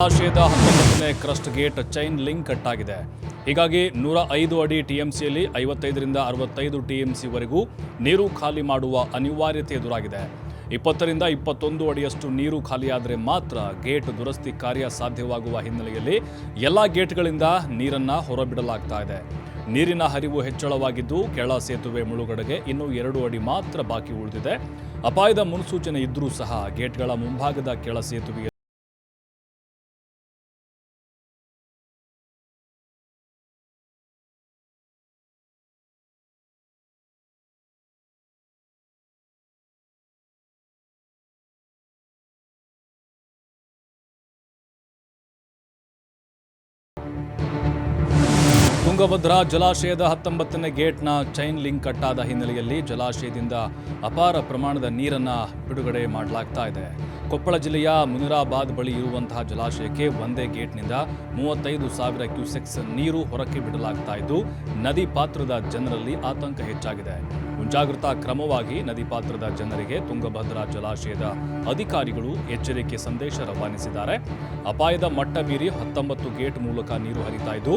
ಜಲಾಶಯದ 19ನೇ crest gate chain link cut ಆಗಿದೆ. ಹೀಗಾಗಿ 105 ಅಡಿ ಟಿಎಂಸಿಯಲ್ಲಿ 55ರಿಂದ 65 ಟಿಎಂಸಿವರೆಗೂ ನೀರು ಖಾಲಿ ಮಾಡುವ ಅನಿವಾರ್ಯತೆ ಎದುರಾಗಿದೆ. 20ರಿಂದ 21 ಅಡಿಯಷ್ಟು ನೀರು ಖಾಲಿಯಾದರೆ ಮಾತ್ರ ಗೇಟ್ ದುರಸ್ತಿ ಕಾರ್ಯ ಸಾಧ್ಯವಾಗುವ ಹಿನ್ನೆಲೆಯಲ್ಲಿ ಎಲ್ಲ ಗೇಟ್ಗಳಿಂದ ನೀರನ್ನು ಹೊರಬಿಡಲಾಗ್ತಾ ಇದೆ. ನೀರಿನ ಹರಿವು ಹೆಚ್ಚಳವಾಗಿದ್ದು ಕೆಳ ಸೇತುವೆ ಮುಳುಗಡೆಗೆ ಇನ್ನೂ 2 ಅಡಿ ಮಾತ್ರ ಬಾಕಿ ಉಳಿದಿದೆ. ಅಪಾಯದ ಮುನ್ಸೂಚನೆ ಇದ್ದರೂ ಸಹ ಗೇಟ್ಗಳ ಮುಂಭಾಗದ ಕೆಳ ಸೇತುವೆ ತುಂಗಭದ್ರಾ ಜಲಾಶಯದ 19ನೇ ಗೇಟ್ನ ಚೈನ್ ಲಿಂಕ್ ಕಟ್ಟಾದ ಹಿನ್ನೆಲೆಯಲ್ಲಿ ಜಲಾಶಯದಿಂದ ಅಪಾರ ಪ್ರಮಾಣದ ನೀರನ್ನು ಬಿಡುಗಡೆ ಮಾಡಲಾಗ್ತಾ ಇದೆ. ಕೊಪ್ಪಳ ಜಿಲ್ಲೆಯ ಮುನಿರಾಬಾದ್ ಬಳಿ ಇರುವಂತಹ ಜಲಾಶಯಕ್ಕೆ ಒಂದೇ ಗೇಟ್ನಿಂದ 35,000 ಕ್ಯೂಸೆಕ್ಸ್ ನೀರು ಹೊರಕ್ಕೆ ಬಿಡಲಾಗ್ತಾ ಇದ್ದು ನದಿ ಪಾತ್ರದ ಜನರಲ್ಲಿ ಆತಂಕ ಹೆಚ್ಚಾಗಿದೆ. ಮುಂಜಾಗ್ರತಾ ಕ್ರಮವಾಗಿ ನದಿ ಪಾತ್ರದ ಜನರಿಗೆ ತುಂಗಭದ್ರಾ ಜಲಾಶಯದ ಅಧಿಕಾರಿಗಳು ಎಚ್ಚರಿಕೆ ಸಂದೇಶ ರವಾನಿಸಿದ್ದಾರೆ. ಅಪಾಯದ ಮಟ್ಟ ಮೀರಿ 19 ಗೇಟ್ ಮೂಲಕ ನೀರು ಹರಿತಾ ಇದ್ದು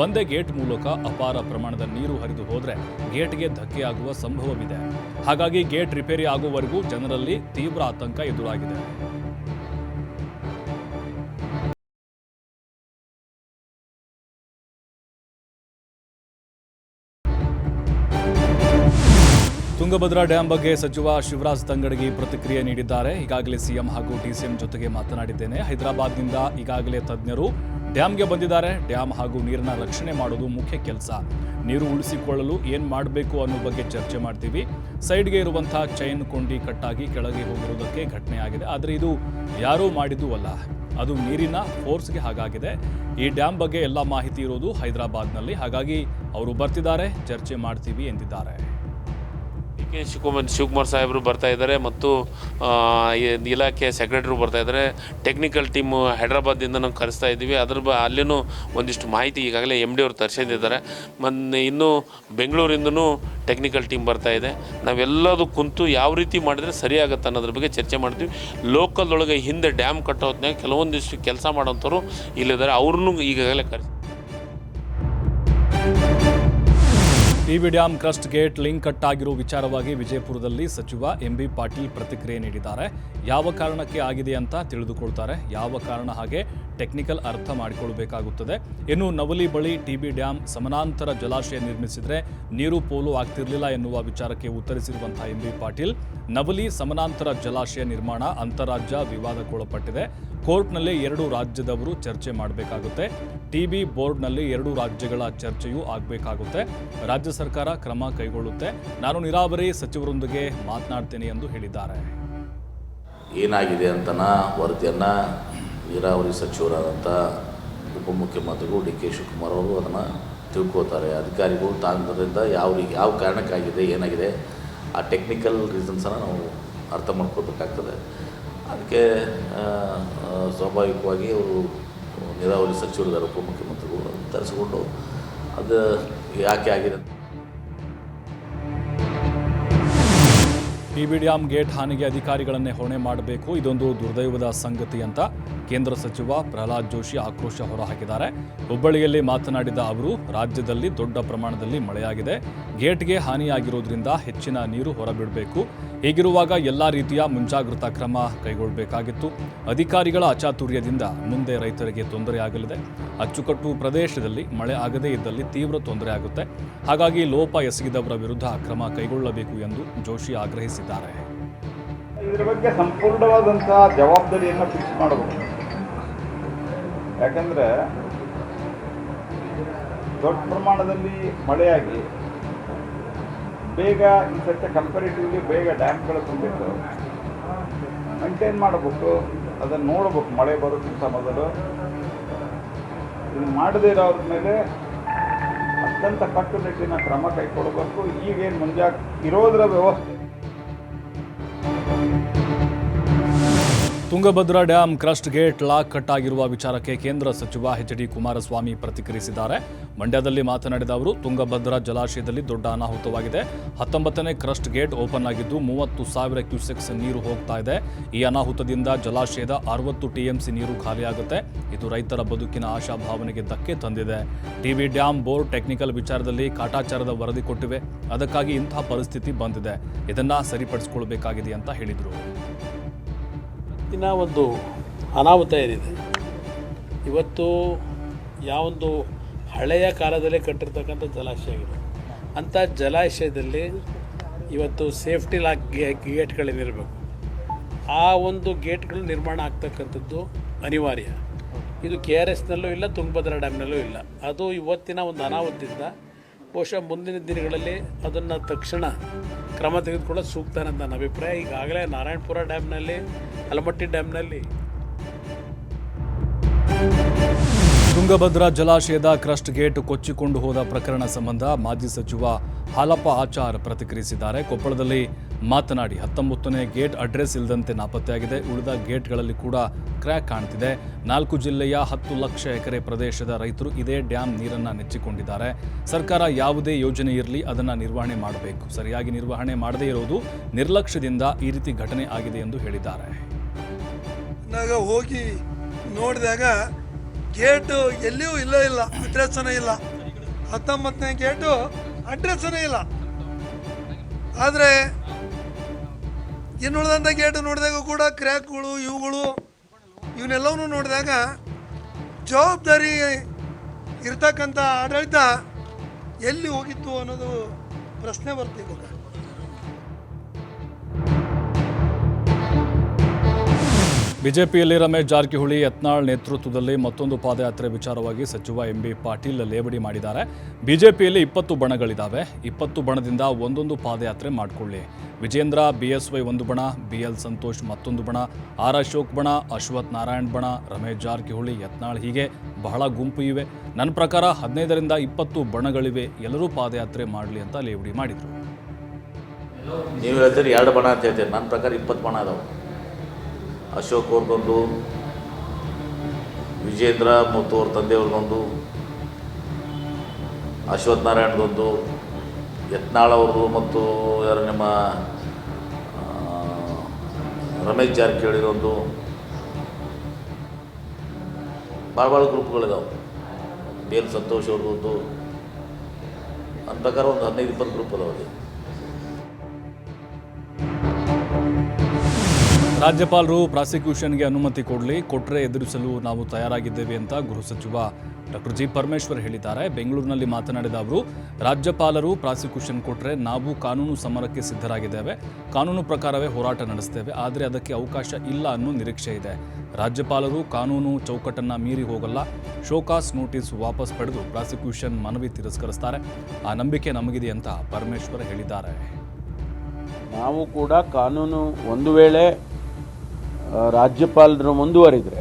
ಒಂದೇ ಗೇಟ್ ಮೂಲಕ ಅಪಾರ ಪ್ರಮಾಣದ ನೀರು ಹರಿದು ಹೋದರೆ ಗೇಟ್ಗೆ ಧಕ್ಕೆಯಾಗುವ ಸಂಭವವಿದೆ. ಹಾಗಾಗಿ ಗೇಟ್ ರಿಪೇರಿ ಆಗುವವರೆಗೂ ಜನರಲ್ಲಿ ತೀವ್ರ ಆತಂಕ ಎದುರಾಗಿದೆ. ತುಂಗಭದ್ರಾ ಡ್ಯಾಂ ಬಗ್ಗೆ ಸಚಿವ ಶಿವರಾಜ್ ತಂಗಡಗಿ ಪ್ರತಿಕ್ರಿಯೆ ನೀಡಿದ್ದಾರೆ. ಈಗಾಗಲೇ ಸಿಎಂ ಹಾಗೂ ಡಿಸಿಎಂ ಜೊತೆಗೆ ಮಾತನಾಡಿದ್ದೇನೆ. ಹೈದರಾಬಾದ್ನಿಂದ ಈಗಾಗಲೇ ತಜ್ಞರು ಡ್ಯಾಂಗೆ ಬಂದಿದ್ದಾರೆ. ಡ್ಯಾಂ ಹಾಗೂ ನೀರನ್ನ ರಕ್ಷಣೆ ಮಾಡೋದು ಮುಖ್ಯ ಕೆಲಸ. ನೀರು ಉಳಿಸಿಕೊಳ್ಳಲು ಏನು ಮಾಡಬೇಕು ಅನ್ನೋ ಬಗ್ಗೆ ಚರ್ಚೆ ಮಾಡ್ತೀವಿ. ಸೈಡ್ಗೆ ಇರುವಂತಹ ಚೈನ್ ಕೊಂಡಿ ಕಟ್ಟಾಗಿ ಕೆಳಗೆ ಹೋಗಿರುವುದಕ್ಕೆ ಘಟನೆ ಆಗಿದೆ. ಆದರೆ ಇದು ಯಾರೂ ಮಾಡಿದ್ದೂ ಅಲ್ಲ, ಅದು ನೀರಿನ ಫೋರ್ಸ್ಗೆ ಹಾಗಾಗಿದೆ. ಈ ಡ್ಯಾಂ ಬಗ್ಗೆ ಎಲ್ಲ ಮಾಹಿತಿ ಇರೋದು ಹೈದರಾಬಾದ್ನಲ್ಲಿ. ಹಾಗಾಗಿ ಅವರು ಬರ್ತಿದ್ದಾರೆ, ಚರ್ಚೆ ಮಾಡ್ತೀವಿ ಎಂದಿದ್ದಾರೆ. ಶಿವಕುಮಾರ್ ಸಾಹೇಬರು ಬರ್ತಾ ಇದ್ದಾರೆ ಮತ್ತು ಇಲಾಖೆ ಸೆಕ್ರೆಟರಿ ಬರ್ತಾ ಇದ್ದಾರೆ. ಟೆಕ್ನಿಕಲ್ ಟೀಮು ಹೈದರಾಬಾದಿಂದ ನಾವು ಕರೆಸ್ತಾ ಇದ್ದೀವಿ. ಅಲ್ಲಿನೂ ಒಂದಿಷ್ಟು ಮಾಹಿತಿ ಈಗಾಗಲೇ MD ಅವರು ತರಿಸಿದ್ದಾರೆ. ಇನ್ನು ಬೆಂಗಳೂರಿಂದನೂ ಟೆಕ್ನಿಕಲ್ ಟೀಮ್ ಬರ್ತಾ ಇದೆ. ನಾವೆಲ್ಲದು ಕುಂತು ಯಾವ ರೀತಿ ಮಾಡಿದರೆ ಸರಿಯಾಗುತ್ತೆ ಅನ್ನೋದ್ರ ಬಗ್ಗೆ ಚರ್ಚೆ ಮಾಡ್ತೀವಿ. ಲೋಕಲ್ದೊಳಗೆ ಹಿಂದೆ ಡ್ಯಾಮ್ ಕಟ್ಟೋ ಹೊತ್ನಾಗ ಕೆಲವೊಂದಿಷ್ಟು ಕೆಲಸ ಮಾಡೋಂಥವ್ರು ಇಲ್ಲಿದ್ದಾರೆ. ಅವ್ರನ್ನೂ ಈಗಾಗಲೇ ಕರೆಸಿ TB dam crest gate link cut ಆಗಿರೋ ವಿಚಾರವಾಗಿ ವಿಜಯಪುರದಲ್ಲಿ ಸಚಿವ MB ಪಾಟೀಲ್ ಪ್ರತಿಕ್ರಿಯೆ ನೀಡಿದ್ದಾರೆ. ಯಾವ ಕಾರಣಕ್ಕೆ ಆಗಿದೆ ಅಂತ ತಿಳಿದುಕೊಳ್ತಾರೆ. ಯಾವ ಕಾರಣ ಹಾಗೆ ಟೆಕ್ನಿಕಲ್ ಅರ್ಥ ಮಾಡಿಕೊಳ್ಳಬೇಕಾಗುತ್ತದೆ. ಇನ್ನು ನವಲಿ ಬಳಿ ಟಿಬಿ ಡ್ಯಾಂ ಸಮಾನಾಂತರ ಜಲಾಶಯ ನಿರ್ಮಿಸಿದರೆ ನೀರು ಪೋಲು ಆಗ್ತಿರಲಿಲ್ಲ ಎನ್ನುವ ವಿಚಾರಕ್ಕೆ ಉತ್ತರಿಸಿರುವಂತಹ MB ಪಾಟೀಲ್, ನವಲಿ ಸಮಾನಾಂತರ ಜಲಾಶಯ ನಿರ್ಮಾಣ ಅಂತಾರಾಜ್ಯ ವಿವಾದಕ್ಕೊಳಪಟ್ಟಿದೆ. ಕೋರ್ಟ್ನಲ್ಲಿ 2 ರಾಜ್ಯದವರು ಚರ್ಚೆ ಮಾಡಬೇಕಾಗುತ್ತೆ. ಟಿಬಿ ಬೋರ್ಡ್ನಲ್ಲಿ 2 ರಾಜ್ಯಗಳ ಚರ್ಚೆಯೂ ಆಗಬೇಕಾಗುತ್ತೆ. ರಾಜ್ಯ ಸರ್ಕಾರ ಕ್ರಮ ಕೈಗೊಳ್ಳುತ್ತೆ. ನಾನು ನೀರಾವರಿ ಸಚಿವರೊಂದಿಗೆ ಮಾತನಾಡ್ತೇನೆ ಎಂದು ಹೇಳಿದ್ದಾರೆ. ಏನಾಗಿದೆ ಅಂತನ ವರದಿಯನ್ನು ನೀರಾವರಿ ಸಚಿವರಾದಂಥ ಉಪಮುಖ್ಯಮಂತ್ರಿಗಳು DK ಶಿವಕುಮಾರ್ ಅವರು ಅದನ್ನು ತಿಳ್ಕೋತಾರೆ. ಅಧಿಕಾರಿಗಳು ತಾಂದ್ರಿಂದ ಯಾವ ಕಾರಣಕ್ಕಾಗಿದೆ, ಏನಾಗಿದೆ, ಆ ಟೆಕ್ನಿಕಲ್ ರೀಸನ್ಸನ್ನು ನಾವು ಅರ್ಥ ಮಾಡ್ಕೋಬೇಕಾಗ್ತದೆ. ಅದಕ್ಕೆ ಸ್ವಾಭಾವಿಕವಾಗಿ ಅವರು ನೀರಾವರಿ ಸಚಿವರಿದ್ದಾರೆ, ಉಪಮುಖ್ಯಮಂತ್ರಿಗಳು ತರಿಸಿಕೊಂಡು ಅದು ಯಾಕೆ ಆಗಿದೆ. ಟಿಬಿ ಡ್ಯಾಂ ಗೇಟ್ ಹಾನಿಗೆ ಅಧಿಕಾರಿಗಳನ್ನೇ ಹೊಣೆ ಮಾಡಬೇಕು, ಇದೊಂದು ದುರ್ದೈವದ ಸಂಗತಿ ಅಂತ ಕೇಂದ್ರ ಸಚಿವ ಪ್ರಹ್ಲಾದ್ ಜೋಶಿ ಆಕ್ರೋಶ ಹೊರಹಾಕಿದ್ದಾರೆ. ಹುಬ್ಬಳ್ಳಿಯಲ್ಲಿ ಮಾತನಾಡಿದ ಅವರು, ರಾಜ್ಯದಲ್ಲಿ ದೊಡ್ಡ ಪ್ರಮಾಣದಲ್ಲಿ ಮಳೆಯಾಗಿದೆ, ಗೇಟ್ಗೆ ಹಾನಿಯಾಗಿರೋದ್ರಿಂದ ಹೆಚ್ಚಿನ ನೀರು ಹೊರಬಿಡಬೇಕು. ಹೀಗಿರುವಾಗ ಎಲ್ಲ ರೀತಿಯ ಮುಂಜಾಗ್ರತಾ ಕ್ರಮ ಕೈಗೊಳ್ಳಬೇಕಾಗಿತ್ತು. ಅಧಿಕಾರಿಗಳ ಅಚಾತುರ್ಯದಿಂದ ಮುಂದೆ ರೈತರಿಗೆ ತೊಂದರೆಯಾಗಲಿದೆ. ಅಚ್ಚುಕಟ್ಟು ಪ್ರದೇಶದಲ್ಲಿ ಮಳೆ ಆಗದೇ ಇದ್ದಲ್ಲಿ ತೀವ್ರ ತೊಂದರೆ ಆಗುತ್ತೆ. ಹಾಗಾಗಿ ಲೋಪ ಎಸಗಿದವರ ವಿರುದ್ಧ ಕ್ರಮ ಕೈಗೊಳ್ಳಬೇಕು ಎಂದು ಜೋಶಿ ಆಗ್ರಹಿಸಿದ್ದಾರೆ. ಇದರ ಬಗ್ಗೆ ಸಂಪೂರ್ಣವಾದಂಥ ಜವಾಬ್ದಾರಿಯನ್ನು ಫಿಕ್ಸ್ ಮಾಡಬೇಕು. ಯಾಕಂದರೆ ದೊಡ್ಡ ಪ್ರಮಾಣದಲ್ಲಿ ಮಳೆಯಾಗಿ ಬೇಗ ಈ ಸತ್ಯ ಕಂಪೇರಿಟಿವ್ಲಿ ಬೇಗ ಡ್ಯಾಮ್ಗಳು ತುಂಬಿಟ್ಟು ಮೇಂಟೈನ್ ಮಾಡಬೇಕು, ಅದನ್ನು ನೋಡಬೇಕು. ಮಳೆ ಬರೋಕ್ಕಿಂತ ಮೊದಲು ಇದು ಮಾಡದೇ ಇರೋದ್ರ ಮೇಲೆ ಅತ್ಯಂತ ಕಟ್ಟುನಿಟ್ಟಿನ ಕ್ರಮ ಕೈಗೊಳ್ಳಬೇಕು. ಈಗೇನು ಇರೋದರ ವ್ಯವಸ್ಥೆ Tungabhadra dam crest gate lock cut ಆಗಿರುವ ವಿಚಾರಕ್ಕೆ ಕೇಂದ್ರ ಸಚಿವ ಎಚ್.ಡಿ. ಕುಮಾರಸ್ವಾಮಿ ಪ್ರತಿಕ್ರಿಯಿಸಿದ್ದಾರೆ. ಮಂಡ್ಯದಲ್ಲಿ ಮಾತನಾಡಿದ ಅವರು, ತುಂಗಭದ್ರಾ ಜಲಾಶಯದಲ್ಲಿ ದೊಡ್ಡ ಅನಾಹುತವಾಗಿದೆ. 19ನೇ ಕ್ರಸ್ಟ್ ಗೇಟ್ ಓಪನ್ ಆಗಿದ್ದು 30,000 ಕ್ಯೂಸೆಕ್ಸ್ ನೀರು ಹೋಗ್ತಾ ಇದೆ. ಈ ಅನಾಹುತದಿಂದ ಜಲಾಶಯದ 60 ಟಿಎಂಸಿ ನೀರು ಖಾಲಿಯಾಗುತ್ತೆ. ಇದು ರೈತರ ಬದುಕಿನ ಆಶಾಭಾವನೆಗೆ ಧಕ್ಕೆ ತಂದಿದೆ. ಟಿಬಿ ಡ್ಯಾಂ ಬೋರ್ಡ್ ಟೆಕ್ನಿಕಲ್ ವಿಚಾರದಲ್ಲಿ ಕಾಟಾಚಾರದ ವರದಿ ಕೊಟ್ಟಿವೆ. ಅದಕ್ಕಾಗಿ ಇಂತಹ ಪರಿಸ್ಥಿತಿ ಬಂದಿದೆ. ಇದನ್ನ ಸರಿಪಡಿಸಿಕೊಳ್ಳಬೇಕಾಗಿದೆ ಅಂತ ಹೇಳಿದರು. ಒಂದು ಅನಾಹುತ ಏನಿದೆ ಇವತ್ತು ಯಾವೊಂದು ಹಳೆಯ ಕಾಲದಲ್ಲೇ ಕಟ್ಟಿರ್ತಕ್ಕಂಥ ಜಲಾಶಯ ಆಗಿದೆ. ಅಂಥ ಜಲಾಶಯದಲ್ಲಿ ಇವತ್ತು ಸೇಫ್ಟಿ ಲಾಕ್ ಗೇಟ್ಗಳೇನಿರಬೇಕು, ಆ ಒಂದು ಗೇಟ್ಗಳು ನಿರ್ಮಾಣ ಆಗ್ತಕ್ಕಂಥದ್ದು ಅನಿವಾರ್ಯ. ಇದು KRSನಲ್ಲೂ ಇಲ್ಲ, ತುಂಗಭದ್ರಾ ಡ್ಯಾಮ್ನಲ್ಲೂ ಇಲ್ಲ. ಅದು ಇವತ್ತಿನ ಒಂದು ಅನಾಹುತದಿಂದ ಬಹುಶಃ ಮುಂದಿನ ದಿನಗಳಲ್ಲಿ ಅದನ್ನು ತಕ್ಷಣ ಕ್ರಮ ತೆಗೆದುಕೊಳ್ಳೋದು ಸೂಕ್ತ ಅಂತ ನನ್ನ ಅಭಿಪ್ರಾಯ. ಈಗಾಗಲೇ ನಾರಾಯಣಪುರ ಡ್ಯಾಮ್ನಲ್ಲಿ, ಆಲಮಟ್ಟಿ ಡ್ಯಾಮ್ನಲ್ಲಿ ತುಂಗಭದ್ರಾ ಜಲಾಶಯದ ಕ್ರಸ್ಟ್ ಗೇಟ್ ಕೊಚ್ಚಿಕೊಂಡು ಹೋದ ಪ್ರಕರಣ ಸಂಬಂಧ ಮಾಜಿ ಸಚಿವ ಹಾಲಪ್ಪ ಆಚಾರ್ ಪ್ರತಿಕ್ರಿಯಿಸಿದ್ದಾರೆ. ಕೊಪ್ಪಳದಲ್ಲಿ ಮಾತನಾಡಿ 19ನೇ ಗೇಟ್ ಅಡ್ರೆಸ್ ಇಲ್ಲದಂತೆ ನಾಪತ್ತೆಯಾಗಿದೆ. ಉಳಿದ ಗೇಟ್ಗಳಲ್ಲಿ ಕೂಡ ಕ್ರ್ಯಾಕ್ ಕಾಣ್ತಿದೆ. 4 ಜಿಲ್ಲೆಯ 10 ಲಕ್ಷ ಎಕರೆ ಪ್ರದೇಶದ ರೈತರು ಇದೇ ಡ್ಯಾಂ ನೀರನ್ನು ನೆಚ್ಚಿಕೊಂಡಿದ್ದಾರೆ. ಸರ್ಕಾರ ಯಾವುದೇ ಯೋಜನೆ ಇರಲಿ ಅದನ್ನು ನಿರ್ವಹಣೆ ಮಾಡಬೇಕು. ಸರಿಯಾಗಿ ನಿರ್ವಹಣೆ ಮಾಡದೇ ಇರುವುದು ನಿರ್ಲಕ್ಷ್ಯದಿಂದ ಈ ರೀತಿ ಘಟನೆ ಆಗಿದೆ ಎಂದು ಹೇಳಿದ್ದಾರೆ. ಹೋಗಿ ನೋಡಿದಾಗ ಗೇಟು ಎಲ್ಲಿಯೂ ಇಲ್ಲ, ಅಡ್ರೆಸ್ಸನೇ ಇಲ್ಲ. 19ನೇ ಗೇಟು ಅಡ್ರೆಸ್ಸನೇ ಇಲ್ಲ. ಆದರೆ ಇನ್ನುಳಿದಂಥ ಗೇಟು ನೋಡಿದಾಗ ಕೂಡ ಕ್ರ್ಯಾಕ್ಗಳು ಇವನ್ನೆಲ್ಲವನ್ನೂ ನೋಡಿದಾಗ ಜವಾಬ್ದಾರಿ ಇರ್ತಕ್ಕಂಥ ಆಡಳಿತ ಎಲ್ಲಿ ಹೋಗಿತ್ತು ಅನ್ನೋದು ಪ್ರಶ್ನೆ ಬರ್ತೀವಿ. ಬಿಜೆಪಿಯಲ್ಲಿ ರಮೇಶ್ ಜಾರಕಿಹೊಳಿ ಯತ್ನಾಳ್ ನೇತೃತ್ವದಲ್ಲಿ ಮತ್ತೊಂದು ಪಾದಯಾತ್ರೆ ವಿಚಾರವಾಗಿ ಸಚಿವ MB ಪಾಟೀಲ್ ಲೇವಡಿ ಮಾಡಿದ್ದಾರೆ. ಬಿಜೆಪಿಯಲ್ಲಿ 20 ಬಣಗಳಿದ್ದಾವೆ. 20 ಬಣದಿಂದ ಒಂದೊಂದು ಪಾದಯಾತ್ರೆ ಮಾಡಿಕೊಳ್ಳಿ. ವಿಜೇಂದ್ರ BSY ಒಂದು ಬಣ, BL ಸಂತೋಷ್ ಮತ್ತೊಂದು ಬಣ, R ಅಶೋಕ್ ಬಣ, ಅಶ್ವಥ್ ನಾರಾಯಣ್ ಬಣ, ರಮೇಶ್ ಜಾರಕಿಹೊಳಿ, ಯತ್ನಾಳ್, ಹೀಗೆ ಬಹಳ ಗುಂಪು ಇವೆ. ನನ್ನ ಪ್ರಕಾರ 15ರಿಂದ 20 ಬಣಗಳಿವೆ. ಎಲ್ಲರೂ ಪಾದಯಾತ್ರೆ ಮಾಡಲಿ ಅಂತ ಲೇವಡಿ ಮಾಡಿದರು. ನೀವು ಹೇಳ್ತೀರಿ 2 ಬಣ ಅಂತ ಹೇಳ್ತೀರಿ. ನನ್ನ ಪ್ರಕಾರ 20 ಬಣ ಅದಾವೆ. ಅಶೋಕ್ ಅವ್ರದ್ದೊಂದು, ವಿಜೇಂದ್ರ ಮತ್ತು ಅವ್ರ ತಂದೆಯವ್ರದ್ದೊಂದು, ಅಶ್ವಥ್ ನಾರಾಯಣದೊಂದು, ಯತ್ನಾಳ್ ಅವ್ರದ್ದು ಮತ್ತು ಯಾರು ನಿಮ್ಮ ರಮೇಶ್ ಜಾರಕಿಹೊಳಿದೊಂದು, ಭಾಳ ಗ್ರೂಪ್ಗಳಿದಾವೆ. BL ಸಂತೋಷ್ ಅವ್ರದ್ದು. ನನ್ನ ಪ್ರಕಾರ ಒಂದು 15-20 ಗ್ರೂಪ್ ಅದಾವೆ. ರಾಜ್ಯಪಾಲರು ಪ್ರಾಸಿಕ್ಯೂಷನ್ಗೆ ಅನುಮತಿ ಕೊಟ್ಟರೆ ಎದುರಿಸಲು ನಾವು ತಯಾರಾಗಿದ್ದೇವೆ ಅಂತ ಗೃಹ ಸಚಿವ ಡಾಕ್ಟರ್ ಜಿ ಪರಮೇಶ್ವರ್ ಹೇಳಿದ್ದಾರೆ. ಬೆಂಗಳೂರಿನಲ್ಲಿ ಮಾತನಾಡಿದ ಅವರು, ರಾಜ್ಯಪಾಲರು ಪ್ರಾಸಿಕ್ಯೂಷನ್ ಕೊಟ್ಟರೆ ನಾವು ಕಾನೂನು ಸಮರಕ್ಕೆ ಸಿದ್ಧರಾಗಿದ್ದೇವೆ. ಕಾನೂನು ಪ್ರಕಾರವೇ ಹೋರಾಟ ನಡೆಸ್ತೇವೆ. ಆದರೆ ಅದಕ್ಕೆ ಅವಕಾಶ ಇಲ್ಲ ಅನ್ನೋ ನಿರೀಕ್ಷೆ ಇದೆ. ರಾಜ್ಯಪಾಲರು ಕಾನೂನು ಚೌಕಟ್ಟನ್ನು ಮೀರಿ ಹೋಗಲ್ಲ. ಶೋಕಾಸ್ ನೋಟಿಸ್ ವಾಪಸ್ ಪಡೆದು ಪ್ರಾಸಿಕ್ಯೂಷನ್ ಮನವಿ ತಿರಸ್ಕರಿಸ್ತಾರೆ. ಆ ನಂಬಿಕೆ ನಮಗಿದೆ ಅಂತ ಪರಮೇಶ್ವರ್ ಹೇಳಿದ್ದಾರೆ. ನಾವು ಕೂಡ ಕಾನೂನು ಒಂದು ವೇಳೆ ರಾಜ್ಯಪಾಲರು ಮುಂದುವರಿದರೆ,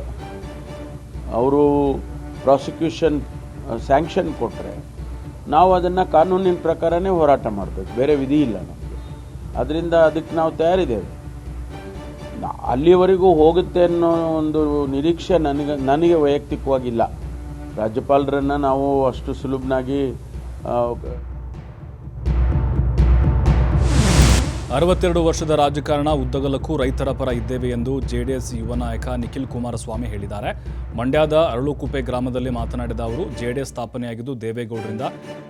ಅವರು ಪ್ರಾಸಿಕ್ಯೂಷನ್ ಸ್ಯಾಂಕ್ಷನ್ ಕೊಟ್ಟರೆ ನಾವು ಅದನ್ನು ಕಾನೂನಿನ ಪ್ರಕಾರನೇ ಹೋರಾಟ ಮಾಡಬೇಕು. ಬೇರೆ ವಿಧಿ ಇಲ್ಲ ನಮಗೆ. ಅದರಿಂದ ಅದಕ್ಕೆ ನಾವು ತಯಾರಿದ್ದೇವೆ. ಅಲ್ಲಿವರೆಗೂ ಹೋಗುತ್ತೆ ಅನ್ನೋ ಒಂದು ನಿರೀಕ್ಷೆ ನನಗೆ ವೈಯಕ್ತಿಕವಾಗಿಲ್ಲ. ರಾಜ್ಯಪಾಲರನ್ನು ನಾವು ಅಷ್ಟು ಸುಲಭನಾಗಿ 62 ವರ್ಷದ ರಾಜಕಾರಣ ಉದ್ದಗಲಕ್ಕೂ ರೈತರ ಪರ ಇದ್ದೇವೆ ಎಂದು JDS ಯುವ ನಾಯಕ ನಿಖಿಲ್ ಕುಮಾರಸ್ವಾಮಿ ಹೇಳಿದ್ದಾರೆ. ಮಂಡ್ಯದ ಅರಳುಕುಪ್ಪೆ ಗ್ರಾಮದಲ್ಲಿ ಮಾತನಾಡಿದ ಅವರು, JDS ಸ್ಥಾಪನೆಯಾಗಿದ್ದು ದೇವೇಗೌಡರಿಂದ.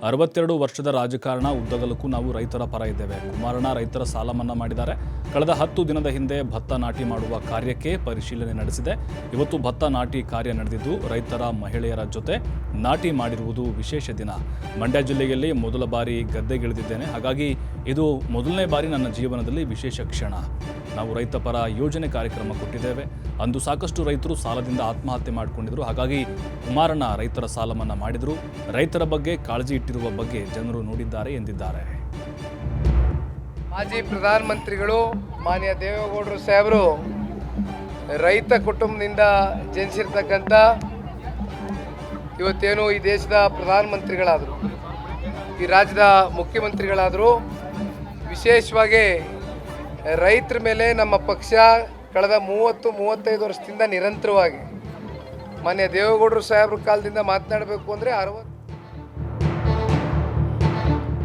62 ವರ್ಷದ ರಾಜಕಾರಣ ಉದ್ದಗಲಕ್ಕೂ ನಾವು ರೈತರ ಪರ ಇದ್ದೇವೆ. ಕುಮಾರಣ್ಣ ರೈತರ ಸಾಲ ಮನ್ನಾ ಮಾಡಿದ್ದಾರೆ. ಕಳೆದ 10 ದಿನದ ಹಿಂದೆ ಭತ್ತ ನಾಟಿ ಮಾಡುವ ಕಾರ್ಯಕ್ಕೆ ಪರಿಶೀಲನೆ ನಡೆಸಿದೆ. ಇವತ್ತು ಭತ್ತ ನಾಟಿ ಕಾರ್ಯ ನಡೆದಿದ್ದು ರೈತರ ಮಹಿಳೆಯರ ಜೊತೆ ನಾಟಿ ಮಾಡಿರುವುದು ವಿಶೇಷ ದಿನ. ಮಂಡ್ಯ ಜಿಲ್ಲೆಯಲ್ಲಿ ಮೊದಲ ಬಾರಿ ಗದ್ದೆಗಿಳಿದಿದ್ದೇನೆ. ಹಾಗಾಗಿ ಇದು ಮೊದಲನೇ ಬಾರಿ ನನ್ನ ಜೀವನದಲ್ಲಿ ವಿಶೇಷ ಕ್ಷಣ. ನಾವು ರೈತ ಪರ ಯೋಜನೆ ಕಾರ್ಯಕ್ರಮ ಕೊಟ್ಟಿದ್ದೇವೆ. ಅಂದು ಸಾಕಷ್ಟು ರೈತರು ಸಾಲದಿಂದ ಆತ್ಮಹತ್ಯೆ ಮಾಡಿಕೊಂಡಿದ್ರು. ಹಾಗಾಗಿ ಕುಮಾರಣ್ಣ ರೈತರ ಸಾಲ ಮನ್ನಾ ಮಾಡಿದರು. ರೈತರ ಬಗ್ಗೆ ಕಾಳಜಿ ಇಟ್ಟಿರುವ ಬಗ್ಗೆ ಜನರು ನೋಡಿದ್ದಾರೆ ಎಂದಿದ್ದಾರೆ. ಮಾಜಿ ಪ್ರಧಾನಮಂತ್ರಿಗಳು ಮಾನ್ಯ ದೇವೇಗೌಡರು ಸಾಹೇಬರು ರೈತ ಕುಟುಂಬದಿಂದ ಜನಿಸಿರ್ತಕ್ಕಂಥ ಇವತ್ತೇನು ಈ ದೇಶದ ಪ್ರಧಾನಮಂತ್ರಿಗಳಾದರು, ಈ ರಾಜ್ಯದ ಮುಖ್ಯಮಂತ್ರಿಗಳಾದರು. ವಿಶೇಷವಾಗಿ ರೈತರ ಮೇಲೆ ನಮ್ಮ ಪಕ್ಷ ಕಳೆದ 30-35 ವರ್ಷದಿಂದ ನಿರಂತರವಾಗಿ ಮಾನ್ಯ ದೇವೇಗೌಡರು ಸಾಹೇಬ್ರ ಕಾಲದಿಂದ ಮಾತನಾಡಬೇಕು ಅಂದರೆ 60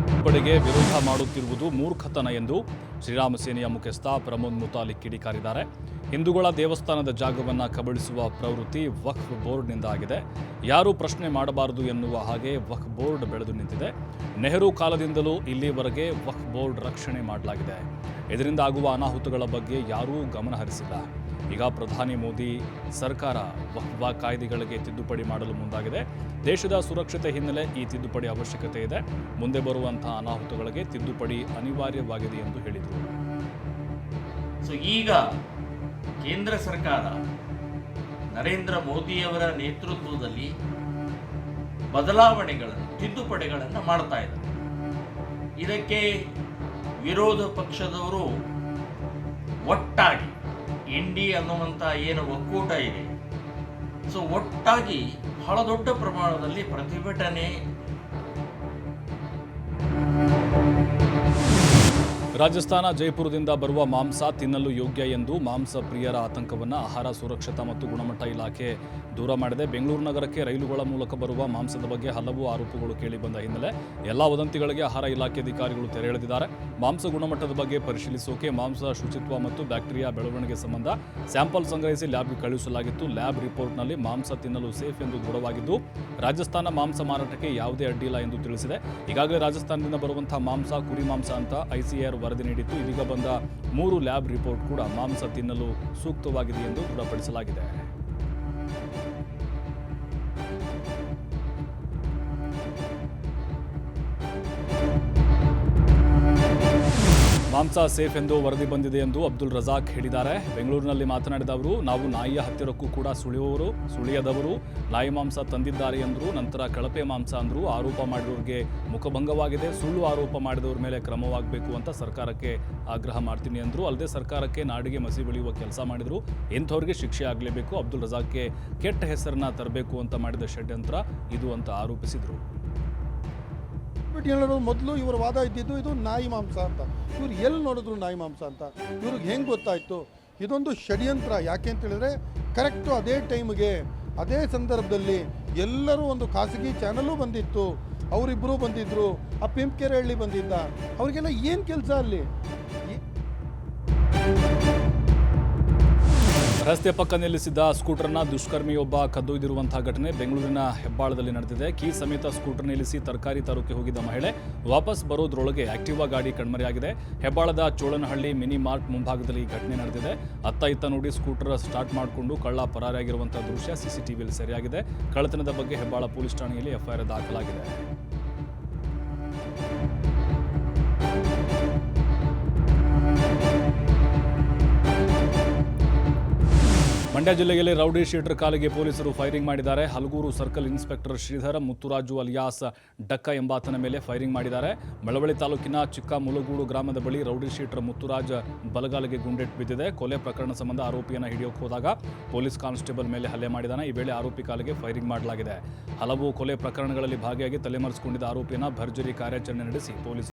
ತಿದ್ದುಪಡಿಗೆ ವಿರೋಧ ಮಾಡುತ್ತಿರುವುದು ಮೂರ್ಖತನ ಎಂದು ಶ್ರೀರಾಮ ಸೇನೆಯ ಮುಖ್ಯಸ್ಥ ಪ್ರಮೋದ್ ಮುತಾಲಿಕ್ ಕಿಡಿಕಾರಿದ್ದಾರೆ. ಹಿಂದೂಗಳ ದೇವಸ್ಥಾನದ ಜಾಗವನ್ನು ಕಬಳಿಸುವ ಪ್ರವೃತ್ತಿ ವಕ್ಫ್ ಬೋರ್ಡ್ನಿಂದ ಆಗಿದೆ. ಯಾರೂ ಪ್ರಶ್ನೆ ಮಾಡಬಾರದು ಎನ್ನುವ ಹಾಗೆ ವಕ್ಫ್ ಬೋರ್ಡ್ ಬೆಳೆದು ನಿಂತಿದೆ. ನೆಹರು ಕಾಲದಿಂದಲೂ ಇಲ್ಲಿವರೆಗೆ ವಕ್ಫ್ ಬೋರ್ಡ್ ರಕ್ಷಣೆ ಮಾಡಲಾಗಿದೆ. ಇದರಿಂದ ಆಗುವ ಅನಾಹುತಗಳ ಬಗ್ಗೆ ಯಾರೂ ಗಮನ ಹರಿಸಿಲ್ಲ. ಈಗ ಪ್ರಧಾನಿ ಮೋದಿ ಸರ್ಕಾರ ವಕ್ಫ್ ಕಾಯ್ದೆಗಳಿಗೆ ತಿದ್ದುಪಡಿ ಮಾಡಲು ಮುಂದಾಗಿದೆ. ದೇಶದ ಸುರಕ್ಷತೆ ಹಿನ್ನೆಲೆ ಈ ತಿದ್ದುಪಡಿ ಅವಶ್ಯಕತೆ ಇದೆ. ಮುಂದೆ ಬರುವಂತಹ ಅನಾಹುತಗಳಿಗೆ ತಿದ್ದುಪಡಿ ಅನಿವಾರ್ಯವಾಗಿದೆ ಎಂದು ಹೇಳಿದರು. ಸೊ ಈಗ ಕೇಂದ್ರ ಸರ್ಕಾರ ನರೇಂದ್ರ ಮೋದಿಯವರ ನೇತೃತ್ವದಲ್ಲಿ ಬದಲಾವಣೆಗಳನ್ನು ತಿದ್ದುಪಡಿಗಳನ್ನು ಮಾಡ್ತಾ ಇದ್ದಾರೆ. ಇದಕ್ಕೆ ವಿರೋಧ ಪಕ್ಷದವರು ಒಟ್ಟಾಗಿ ಇಂಡಿ ಅನ್ನುವಂಥ ಏನು ಒಕ್ಕೂಟ ಇದೆ, ಸೊ ಒಟ್ಟಾಗಿ ಬಹಳ ದೊಡ್ಡ ಪ್ರಮಾಣದಲ್ಲಿ ಪ್ರತಿಭಟನೆ. ರಾಜಸ್ಥಾನ ಜೈಪುರದಿಂದ ಬರುವ ಮಾಂಸ ತಿನ್ನಲು ಯೋಗ್ಯ ಎಂದು ಮಾಂಸ ಪ್ರಿಯರ ಆತಂಕವನ್ನು ಆಹಾರ ಸುರಕ್ಷತಾ ಮತ್ತು ಗುಣಮಟ್ಟ ಇಲಾಖೆ ದೂರ ಮಾಡಿದೆ. ಬೆಂಗಳೂರು ನಗರಕ್ಕೆ ರೈಲುಗಳ ಮೂಲಕ ಬರುವ ಮಾಂಸದ ಬಗ್ಗೆ ಹಲವು ಆರೋಪಗಳು ಕೇಳಿಬಂದ ಹಿನ್ನೆಲೆ ಎಲ್ಲ ವದಂತಿಗಳಿಗೆ ಆಹಾರ ಇಲಾಖೆ ಅಧಿಕಾರಿಗಳು ತೆರೆ ಎಳೆದಿದ್ದಾರೆ. ಮಾಂಸ ಗುಣಮಟ್ಟದ ಬಗ್ಗೆ ಪರಿಶೀಲಿಸೋಕೆ ಮಾಂಸ ಶುಚಿತ್ವ ಮತ್ತು ಬ್ಯಾಕ್ಟೀರಿಯಾ ಬೆಳವಣಿಗೆ ಸಂಬಂಧ ಸ್ಯಾಂಪಲ್ ಸಂಗ್ರಹಿಸಿ ಲ್ಯಾಬ್ಗೆ ಕಳುಹಿಸಲಾಗಿತ್ತು. ಲ್ಯಾಬ್ ರಿಪೋರ್ಟ್ನಲ್ಲಿ ಮಾಂಸ ತಿನ್ನಲು ಸೇಫ್ ಎಂದು ದೃಢವಾಗಿದ್ದು ರಾಜಸ್ಥಾನ ಮಾಂಸ ಮಾರಾಟಕ್ಕೆ ಯಾವುದೇ ಅಡ್ಡಿಯಿಲ್ಲ ಎಂದು ತಿಳಿಸಿದೆ. ಈಗಾಗಲೇ ರಾಜಸ್ಥಾನದಿಂದ ಬರುವಂತಹ ಮಾಂಸ ಕುರಿ ಮಾಂಸ ಅಂತ ICAR ವರದಿ ನೀಡಿತ್ತು. ಇದೀಗ ಬಂದ 3 ಲ್ಯಾಬ್ ರಿಪೋರ್ಟ್ ಕೂಡ ಮಾಂಸ ತಿನ್ನಲು ಸೂಕ್ತವಾಗಿದೆ ಎಂದು ದೃಢಪಡಿಸಲಾಗಿದೆ. ಮಾಂಸ ಸೇಫ್ ಎಂದು ವರದಿ ಬಂದಿದೆ ಎಂದು ಅಬ್ದುಲ್ ರಜಾಕ್ ಹೇಳಿದ್ದಾರೆ. ಬೆಂಗಳೂರಿನಲ್ಲಿ ಮಾತನಾಡಿದ ಅವರು, ನಾವು ನಾಯಿಯ ಹತ್ತಿರಕ್ಕೂ ಕೂಡ ಸುಳಿಯದವರು ನಾಯಿ ಮಾಂಸ ತಂದಿದ್ದಾರೆ ಎಂದರು. ನಂತರ ಕಳಪೆ ಮಾಂಸ ಅಂದರು. ಆರೋಪ ಮಾಡಿದವರಿಗೆ ಮುಖಭಂಗವಾಗಿದೆ. ಸುಳ್ಳು ಆರೋಪ ಮಾಡಿದವರ ಮೇಲೆ ಕ್ರಮವಾಗಬೇಕು ಅಂತ ಸರ್ಕಾರಕ್ಕೆ ಆಗ್ರಹ ಮಾಡ್ತೀನಿ ಎಂದರು. ಅಲ್ಲದೆ ಸರ್ಕಾರಕ್ಕೆ ನಾಡಿಗೆ ಮಸಿ ಬೆಳೆಯುವ ಕೆಲಸ ಮಾಡಿದರು. ಇಂಥವ್ರಿಗೆ ಶಿಕ್ಷೆ ಆಗಲೇಬೇಕು. ಅಬ್ದುಲ್ ರಜಾಕ್ಗೆ ಕೆಟ್ಟ ಹೆಸರನ್ನ ತರಬೇಕು ಅಂತ ಮಾಡಿದ ಷಡ್ಯಂತ್ರ ಇದು ಅಂತ ಆರೋಪಿಸಿದರು. ಹೇಳೋದು ಮೊದಲು ಇವರ ವಾದ ಇದ್ದಿದ್ದು ಇದು ನಾಯಿ ಮಾಂಸ ಅಂತ. ಇವ್ರು ಎಲ್ಲಿ ನೋಡಿದ್ರು ನಾಯಿ ಮಾಂಸ ಅಂತ ಇವ್ರಿಗೆ ಹೆಂಗೆ ಗೊತ್ತಾಯಿತು? ಇದೊಂದು ಷಡ್ಯಂತ್ರ. ಯಾಕೆ ಅಂತ ಹೇಳಿದ್ರೆ ಕರೆಕ್ಟು ಅದೇ ಟೈಮ್ಗೆ ಅದೇ ಸಂದರ್ಭದಲ್ಲಿ ಎಲ್ಲರೂ ಒಂದು ಖಾಸಗಿ ಚಾನಲ್ಲೂ ಬಂದಿತ್ತು, ಅವರಿಬ್ಬರೂ ಬಂದಿದ್ದರು, ಆ ಪಿಂಪ್ಕೆರೆಹಳ್ಳಿ ಬಂದಿದ್ದ, ಅವರಿಗೆಲ್ಲ ಏನು ಕೆಲಸ ಅಲ್ಲಿ? ರಸ್ತೆ ಪಕ್ಕ ನಿಲ್ಲಿಸಿದ್ದ ಸ್ಕೂಟರ್ನ ದುಷ್ಕರ್ಮಿಯೊಬ್ಬ ಕದ್ದೊಯ್ದಿರುವಂತಹ ಘಟನೆ ಬೆಂಗಳೂರಿನ ಹೆಬ್ಬಾಳದಲ್ಲಿ ನಡೆದಿದೆ. ಕೀ ಸಮೇತ ಸ್ಕೂಟರ್ ನಿಲ್ಲಿಸಿ ತರಕಾರಿ ತರೋಕೆ ಹೋಗಿದ್ದ ಮಹಿಳೆ ವಾಪಸ್ ಬರೋದ್ರೊಳಗೆ ಆಕ್ಟಿವಾ ಗಾಡಿ ಕಣ್ಮರೆಯಾಗಿದೆ. ಹೆಬ್ಬಾಳದ ಚೋಳನಹಳ್ಳಿ ಮಿನಿ ಮಾರ್ಟ್ ಮುಂಭಾಗದಲ್ಲಿ ಈ ಘಟನೆ ನಡೆದಿದೆ. ಅತ್ತ ಇತ್ತ ನೋಡಿ ಸ್ಕೂಟರ್ ಸ್ಟಾರ್ಟ್ ಮಾಡಿಕೊಂಡು ಕಳ್ಳ ಪರಾರಿಯಾಗಿರುವಂತಹ ದೃಶ್ಯ CCTVಯಲ್ಲಿ ಸೆರೆಯಾಗಿದೆ. ಕಳ್ಳತನದ ಬಗ್ಗೆ ಹೆಬ್ಬಾಳ ಪೊಲೀಸ್ ಠಾಣೆಯಲ್ಲಿ FIR ದಾಖಲಾಗಿದೆ. ಮಂಡ್ಯ ಜಿಲ್ಲೆಯಲ್ಲಿ ರೌಡಿ ಶೀಟರ್ ಕಾಲಿಗೆ ಪೊಲೀಸರು ಫೈರಿಂಗ್ ಮಾಡಿದ್ದಾರೆ. Halaguru circle inspector Shridhara Mutturaju alias Dakka ಎಂಬಾತನ ಮೇಲೆ ಫೈರಿಂಗ್ ಮಾಡಿದ್ದಾರೆ. ಮಳವಳ್ಳಿ ತಾಲೂಕಿನ ಚಿಕ್ಕ ಮುಲಗೂಡು ಗ್ರಾಮದ ಬಳಿ ರೌಡಿ ಶೀಟರ್ ಮುತ್ತುರಾಜ್ ಬಲಗಾಲಿಗೆ ಗುಂಡೆಟ್ಟು ಬಿದ್ದಿದೆ. ಕೊಲೆ ಪ್ರಕರಣ ಸಂಬಂಧ ಆರೋಪಿಯನ್ನು ಹಿಡಿಯೋಕೆ ಹೋದಾಗ ಪೊಲೀಸ್ ಕಾನ್ಸ್ಟೇಬಲ್ ಮೇಲೆ ಹಲ್ಲೆ ಮಾಡಿದ್ದಾನೆ. ಈ ವೇಳೆ ಆರೋಪಿ ಕಾಲಿಗೆ ಫೈರಿಂಗ್ ಮಾಡಲಾಗಿದೆ. ಹಲವು ಕೊಲೆ ಪ್ರಕರಣಗಳಲ್ಲಿ ಭಾಗಿಯಾಗಿ ತಲೆಮರೆಸಿಕೊಂಡಿದ್ದ ಆರೋಪಿಯನ್ನು ಭರ್ಜರಿ ಕಾರ್ಯಾಚರಣೆ ನಡೆಸಿ ಪೊಲೀಸ್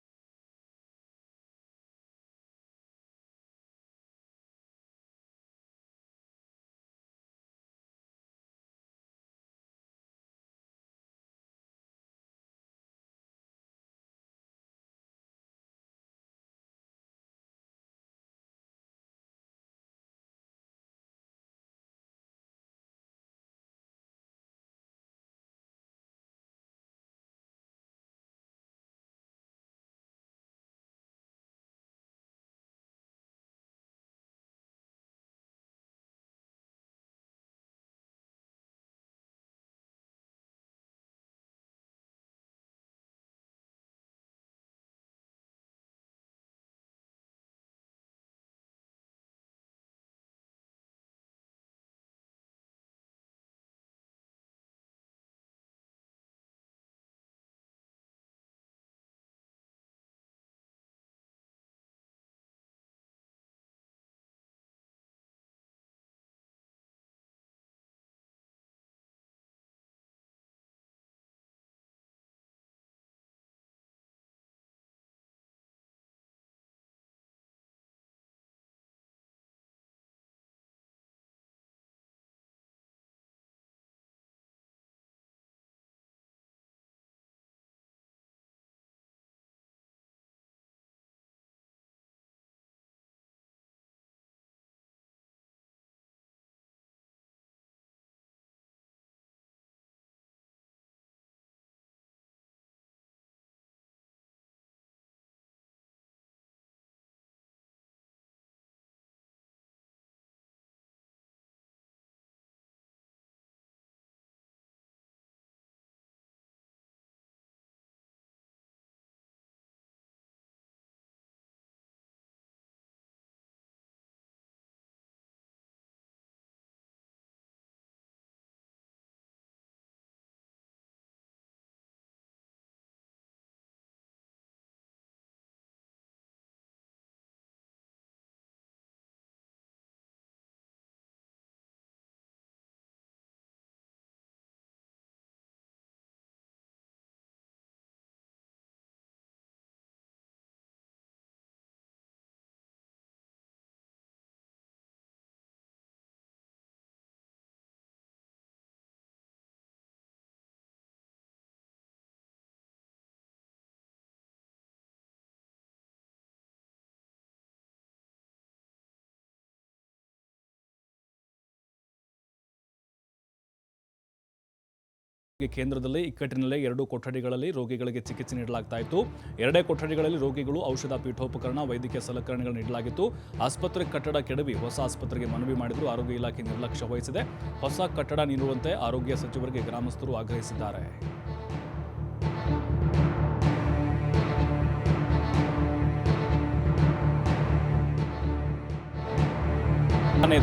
ಕೇಂದ್ರದಲ್ಲಿ ಇಕ್ಕಟ್ಟಿನಲ್ಲೇ 2 ಕೊಠಡಿಗಳಲ್ಲಿ ರೋಗಿಗಳಿಗೆ ಚಿಕಿತ್ಸೆ ನೀಡಲಾಗ್ತಾ ಇತ್ತು. 2 ಕೊಠಡಿಗಳಲ್ಲಿ ರೋಗಿಗಳು ಔಷಧ, ಪೀಠೋಪಕರಣ, ವೈದ್ಯಕೀಯ ಸಲಕರಣೆಗಳನ್ನು ನೀಡಲಾಗಿತ್ತು. ಆಸ್ಪತ್ರೆ ಕಟ್ಟಡ ಕೆಡವಿ ಹೊಸ ಆಸ್ಪತ್ರೆಗೆ ಮನವಿ ಮಾಡಿದರೂ ಆರೋಗ್ಯ ಇಲಾಖೆ ನಿರ್ಲಕ್ಷ್ಯ ವಹಿಸಿದೆ. ಹೊಸ ಕಟ್ಟಡ ನೀಡುವಂತೆ ಆರೋಗ್ಯ ಸಚಿವರಿಗೆ ಗ್ರಾಮಸ್ಥರು ಆಗ್ರಹಿಸಿದ್ದಾರೆ.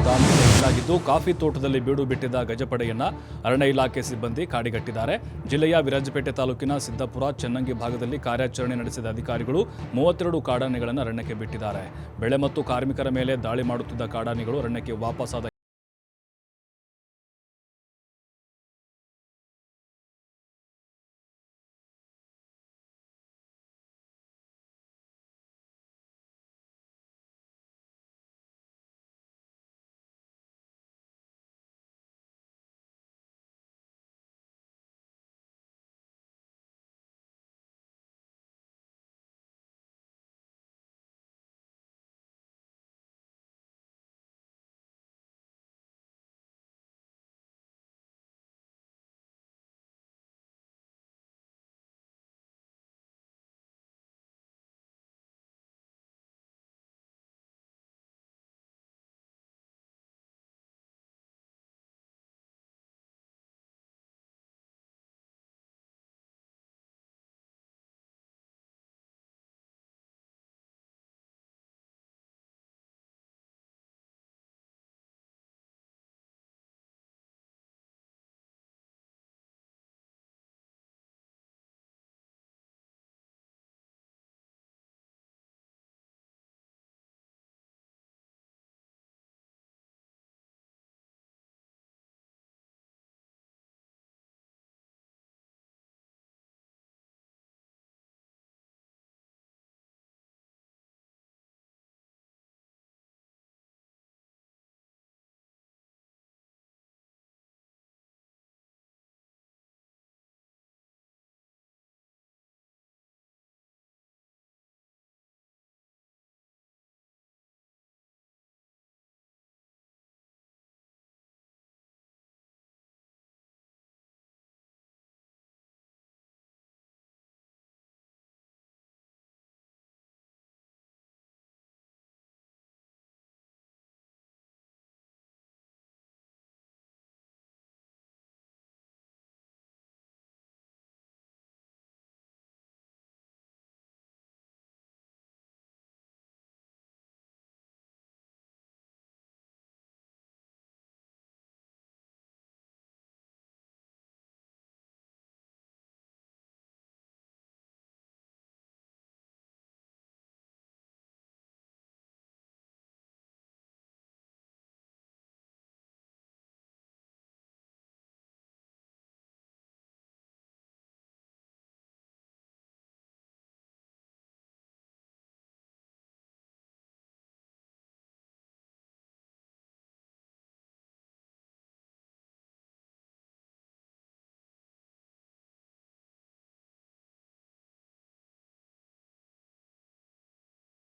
ದಾಳಿಯಾಗಿದ್ದು ಕಾಫಿ ತೋಟದಲ್ಲಿ ಬೀಡು ಬಿಟ್ಟಿದ್ದ ಗಜಪಡೆಯನ್ನ ಅರಣ್ಯ ಇಲಾಖೆ ಸಿಬ್ಬಂದಿ ಕಾಡಿಗಟ್ಟಿದ್ದಾರೆ. ಜಿಲ್ಲೆಯ ವಿರಾಜಪೇಟೆ ತಾಲೂಕಿನ ಸಿದ್ದಾಪುರ, ಚೆನ್ನಂಗಿ ಭಾಗದಲ್ಲಿ ಕಾರ್ಯಾಚರಣೆ ನಡೆಸಿದ ಅಧಿಕಾರಿಗಳು 32 ಕಾಡಾನೆಗಳನ್ನು ಅರಣ್ಯಕ್ಕೆ ಬಿಟ್ಟಿದ್ದಾರೆ. ಬೆಳೆ ಮತ್ತು ಕಾರ್ಮಿಕರ ಮೇಲೆ ದಾಳಿ ಮಾಡುತ್ತಿದ್ದ ಕಾಡಾನೆಗಳು ಅರಣ್ಯಕ್ಕೆ ವಾಪಸ್ಸಾದ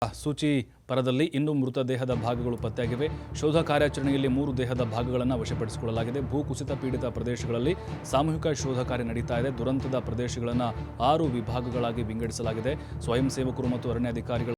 ಸೂಚಿ ಪರದಲ್ಲಿ ಇನ್ನೂ ಮೃತದೇಹದ ಭಾಗಗಳು ಪತ್ತೆಯಾಗಿವೆ. ಶೋಧ ಕಾರ್ಯಾಚರಣೆಯಲ್ಲಿ 3 ದೇಹದ ಭಾಗಗಳನ್ನು ವಶಪಡಿಸಿಕೊಳ್ಳಲಾಗಿದೆ. ಭೂಕುಸಿತ ಪೀಡಿತ ಪ್ರದೇಶಗಳಲ್ಲಿ ಸಾಮೂಹಿಕ ಶೋಧ ಕಾರ್ಯ ನಡೀತಾ ಇದೆ. ದುರಂತದ ಪ್ರದೇಶಗಳನ್ನು 6 ವಿಭಾಗಗಳಾಗಿ ವಿಂಗಡಿಸಲಾಗಿದೆ. ಸ್ವಯಂ ಸೇವಕರು ಮತ್ತು ಅರಣ್ಯಾಧಿಕಾರಿಗಳು